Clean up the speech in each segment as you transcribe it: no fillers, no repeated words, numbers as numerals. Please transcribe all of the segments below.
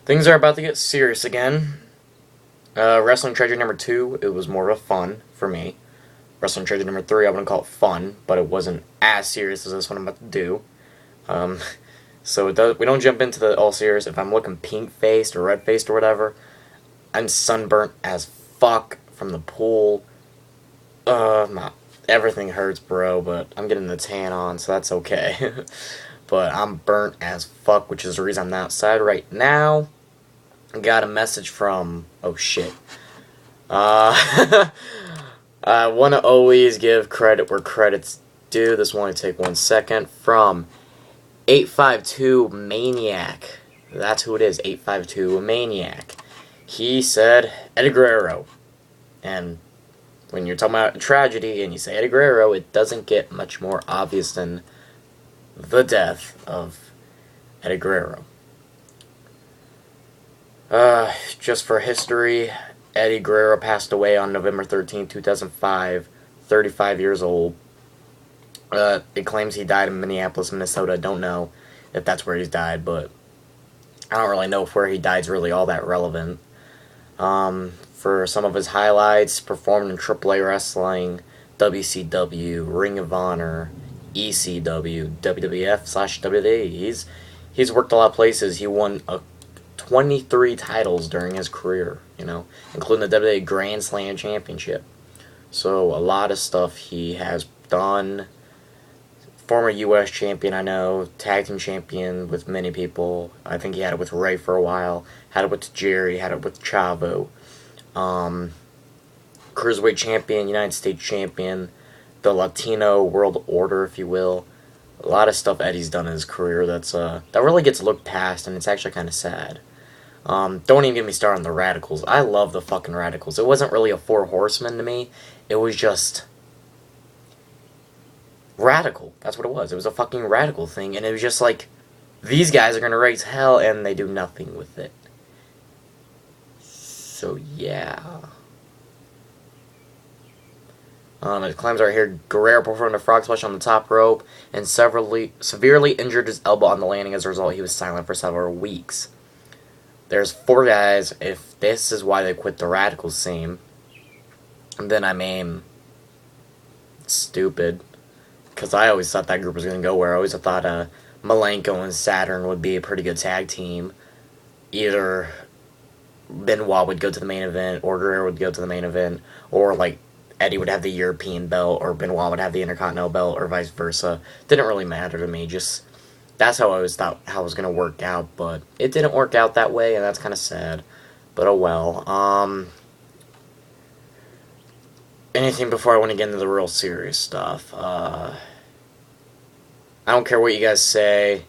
Things are about to get serious again. Wrestling Treasure number 2, it was more of a fun for me. Wrestling Treasure number 3, I wouldn't call it fun, but it wasn't as serious as this one I'm about to do. Um, so we don't jump into the all serious. If I'm looking pink-faced or red-faced or whatever, I'm sunburnt as fuck from the pool. Everything hurts, bro, but I'm getting the tan on, so that's okay. But I'm burnt as fuck, which is the reason I'm outside right now. Got a message from... oh, shit. I want to always give credit where credit's due. This will only take 1 second. From 852 Maniac. That's who it is, 852 Maniac. He said, Eddie Guerrero. And when you're talking about tragedy and you say Eddie Guerrero, it doesn't get much more obvious than the death of Eddie Guerrero. Just for history, Eddie Guerrero passed away on November 13, 2005, 35 years old. It claims he died in Minneapolis, Minnesota. Don't know if that's where he's died, but I don't really know if where he died's really all that relevant. For some of his highlights, performed in AAA Wrestling, WCW, Ring of Honor, ECW, WWF/WWE. He's worked a lot of places. He won 23 titles during his career, including the WWE Grand Slam Championship. So a lot of stuff he has done. Former U.S. champion, I know. Tag team champion with many people. I think he had it with Ray for a while. Had it with Jerry. Had it with Chavo. Cruiserweight champion, United States champion. The Latino World Order, if you will. A lot of stuff Eddie's done in his career that really gets looked past, and it's actually kind of sad. Don't even get me started on the Radicals. I love the fucking Radicals. It wasn't really a Four Horsemen to me. It was just radical. That's what it was. It was a fucking radical thing, and it was just like, these guys are gonna raise hell, and they do nothing with it. So, yeah. It claims right here, Guerrero performed a frog splash on the top rope and severely injured his elbow on the landing. As a result, he was silent for several weeks. There's 4 guys. If this is why they quit the Radicals scene, then I mean, stupid. Because I always thought that group was going to go where I always thought Malenko and Saturn would be a pretty good tag team. Either Benoit would go to the main event, or Guerrero would go to the main event, or like Eddie would have the European belt, or Benoit would have the Intercontinental belt, or vice versa. Didn't really matter to me. Just that's how I always thought how it was going to work out, but it didn't work out that way, and that's kind of sad. But oh well. Anything before I want to get into the real serious stuff? I don't care what you guys say.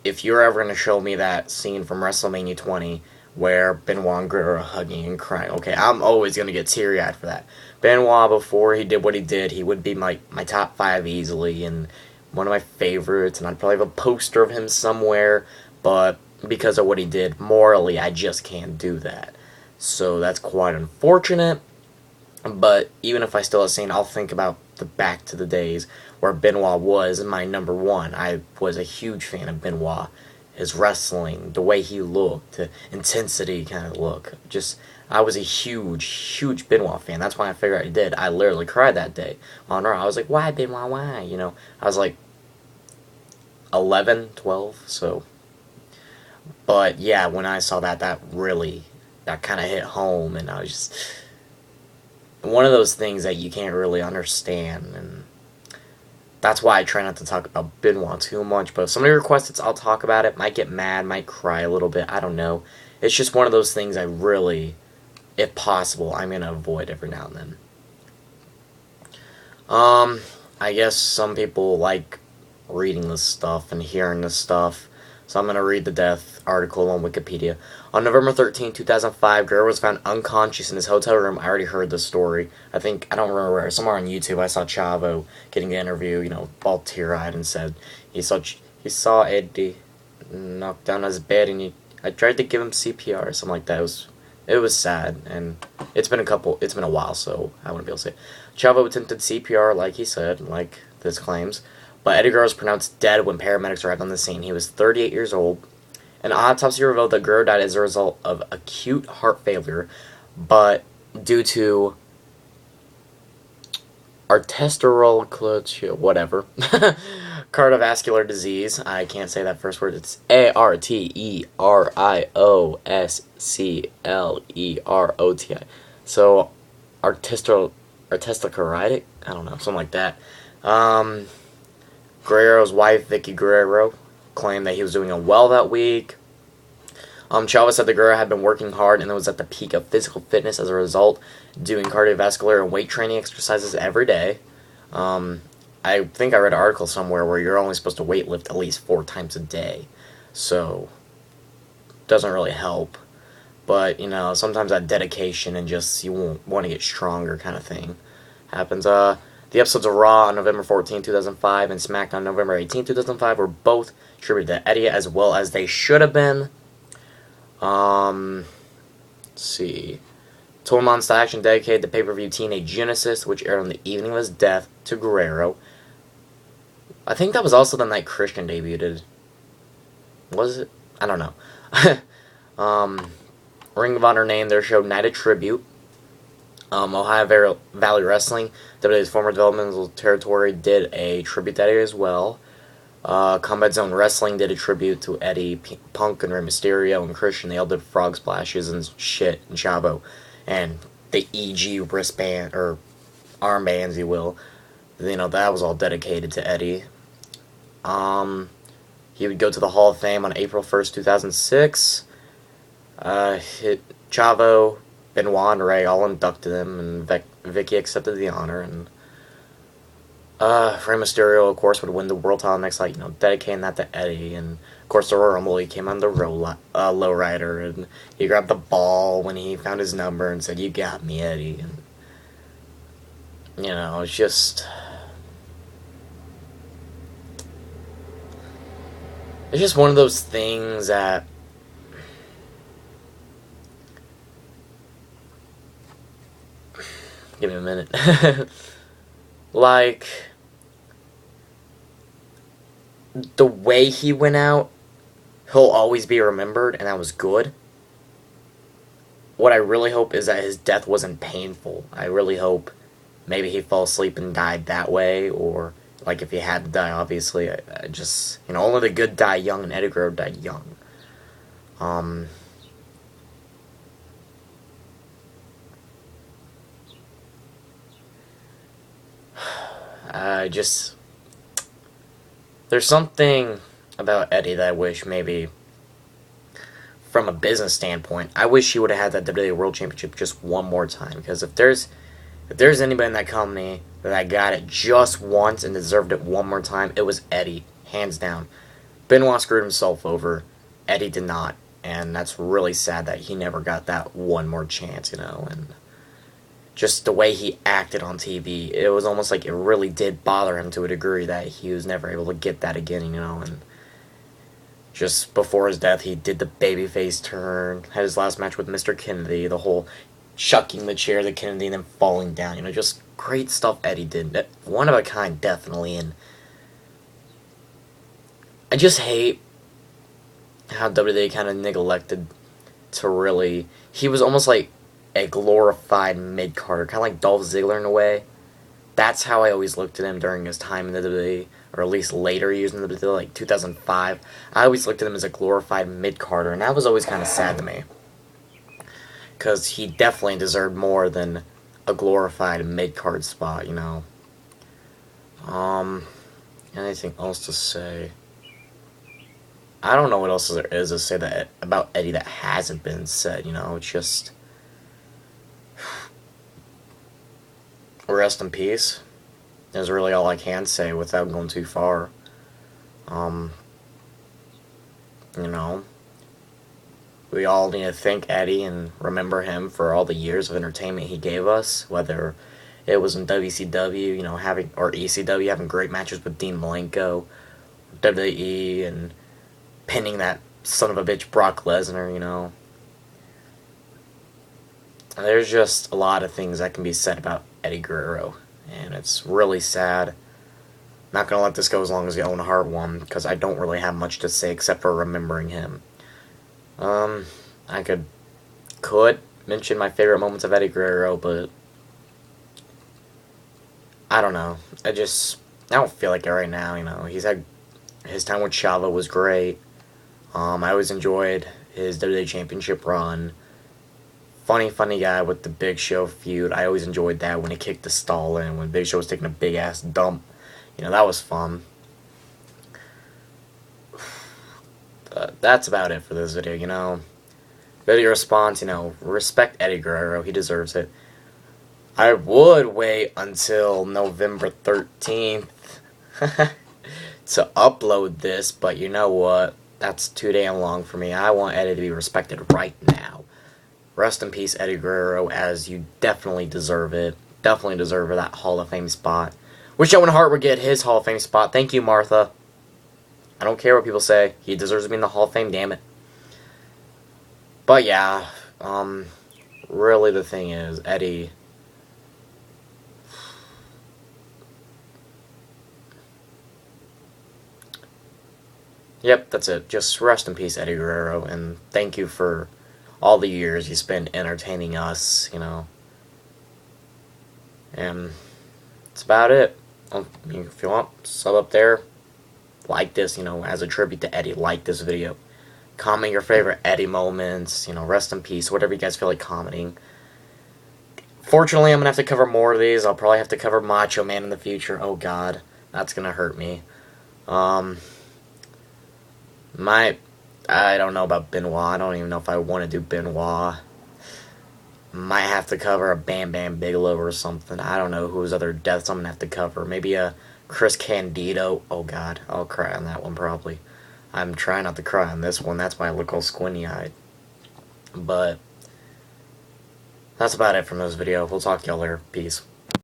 If you're ever going to show me that scene from WrestleMania 20 where Benoit and Guerrero are hugging and crying, okay, I'm always going to get teary-eyed for that. Benoit, before he did what he did, he would be my top 5 easily, and one of my favorites, and I'd probably have a poster of him somewhere, but because of what he did, morally, I just can't do that. So that's quite unfortunate, but even if I still have seen, I'll think about back to the days where Benoit was my number 1. I was a huge fan of Benoit. His wrestling, the way he looked, the intensity kind of look. I was a huge Benoit fan. That's why I figured out he did. I literally cried that day on Raw. I was like, why, Benoit, why? I was like 11, 12, so. But yeah, when I saw that kind of hit home, and I was just, one of those things that you can't really understand, and that's why I try not to talk about Benoit too much. But if somebody requests it, I'll talk about it. Might get mad, might cry a little bit. I don't know. It's just one of those things I really, if possible, I'm going to avoid every now and then. I guess some people like reading this stuff and hearing this stuff. So I'm going to read the death article on Wikipedia. On November 13, 2005, Guerrero was found unconscious in his hotel room. I already heard this story. I don't remember where. Somewhere on YouTube, I saw Chavo getting an interview, all tear-eyed, and said he saw Eddie knocked down his bed, and I tried to give him CPR or something like that. It was sad, and it's been a while, so I wouldn't be able to say it. Chavo attempted CPR, like he said, like this claims. But Eddie Guerrero was pronounced dead when paramedics arrived on the scene. He was 38 years old, An autopsy revealed that Guerrero died as a result of acute heart failure, but due to arterial, whatever, cardiovascular disease. I can't say that first word. It's Arterioscleroti. So, arteritic? I don't know, something like that. Um, Guerrero's wife, Vicky Guerrero, claimed that he was doing well that week. Chavez said the Guerrero had been working hard and was at the peak of physical fitness as a result, doing cardiovascular and weight training exercises every day. I think I read an article somewhere where you're only supposed to weight lift at least 4 times a day. So, doesn't really help. But, sometimes that dedication and just you won't want to get stronger kind of thing happens. The episodes of Raw on November 14, 2005 and SmackDown on November 18, 2005 were both attributed to Eddie as well as they should have been. Let's see. Total Monster Action dedicated the pay-per-view Teenage Genesis, which aired on the evening of his death, to Guerrero. I think that was also the night Christian debuted. Was it? I don't know. Ring of Honor named their show Night of Tribute. Ohio Valley Wrestling, WWE's former developmental territory, did a tribute that year as well. Combat Zone Wrestling did a tribute to Eddie, Punk, and Rey Mysterio, and Christian. They all did frog splashes and shit, and Chavo. And the EG wristband, or armbands, you will. That was all dedicated to Eddie. He would go to the Hall of Fame on April 1st, 2006. Chavo, Benoit, and Ray all inducted him, and Vicky accepted the honor, and Rey Mysterio, of course, would win the World Title next night, dedicating that to Eddie, and of course the Royal Rumble, he came on the lowrider, and he grabbed the ball when he found his number and said, "You got me, Eddie," and, it's just... It's just one of those things that... Give me a minute. Like... The way he went out, he'll always be remembered, and that was good. What I really hope is that his death wasn't painful. I really hope maybe he fell asleep and died that way, or... Like, if he had to die, obviously, I just... only the good die young, and Eddie Guerrero died young. There's something about Eddie that I wish maybe... From a business standpoint, I wish he would have had that WWE World Championship just one more time. Because if there's anybody in that company that got it just once and deserved it one more time, it was Eddie, hands down. Benoit screwed himself over. Eddie did not. And that's really sad that he never got that one more chance, and just the way he acted on TV, it was almost like it really did bother him to a degree that he was never able to get that again, and just before his death, he did the babyface turn, had his last match with Mr. Kennedy, the whole chucking the chair to Kennedy and then falling down, just great stuff Eddie did. One of a kind, definitely, and I just hate how WWE kind of neglected to really... He was almost like a glorified mid-carder, kind of like Dolph Ziggler in a way. That's how I always looked at him during his time in the WWE, or at least later years in the WWE, like 2005. I always looked at him as a glorified mid-carder, and that was always kind of sad to me. Because he definitely deserved more than a glorified mid-card spot, Anything else to say? I don't know what else there is to say that about Eddie that hasn't been said, It's just... Rest in peace is really all I can say without going too far. We all need to thank Eddie and remember him for all the years of entertainment he gave us, whether it was in WCW, or ECW, having great matches with Dean Malenko, WWE, and pinning that son of a bitch Brock Lesnar, There's just a lot of things that can be said about Eddie Guerrero, and it's really sad. Not gonna let this go as long as the Owen Hart one, because I don't really have much to say except for remembering him. I could mention my favorite moments of Eddie Guerrero, but I don't know. I don't feel like it right now. He's had his time with Chavo was great. I always enjoyed his WWE Championship run. Funny guy with the Big Show feud. I always enjoyed that when he kicked the stall in, when Big Show was taking a big ass dump. That was fun. That's about it for this video. Video response, respect Eddie Guerrero. He deserves it. I would wait until November 13th to upload this, but you know what? That's too damn long for me. I want Eddie to be respected right now. Rest in peace, Eddie Guerrero, as you definitely deserve it. Definitely deserve that Hall of Fame spot. Wish Owen Hart would get his Hall of Fame spot. Thank you, Martha. I don't care what people say. He deserves to be in the Hall of Fame, damn it. But yeah, really the thing is, Eddie... Yep, that's it. Just rest in peace, Eddie Guerrero, and thank you for all the years you spent entertaining us, And that's about it. If you want, sub up there. Like this, as a tribute to Eddie. Like this video. Comment your favorite Eddie moments, rest in peace, whatever you guys feel like commenting. Fortunately, I'm going to have to cover more of these. I'll probably have to cover Macho Man in the future. Oh, God. That's going to hurt me. I don't know about Benoit. I don't even know if I want to do Benoit. Might have to cover a Bam Bam Bigelow or something. I don't know whose other deaths I'm going to have to cover. Maybe a Chris Candido. Oh, God. I'll cry on that one, probably. I'm trying not to cry on this one. That's why I look all squinty-eyed. But that's about it from this video. We'll talk to y'all later. Peace.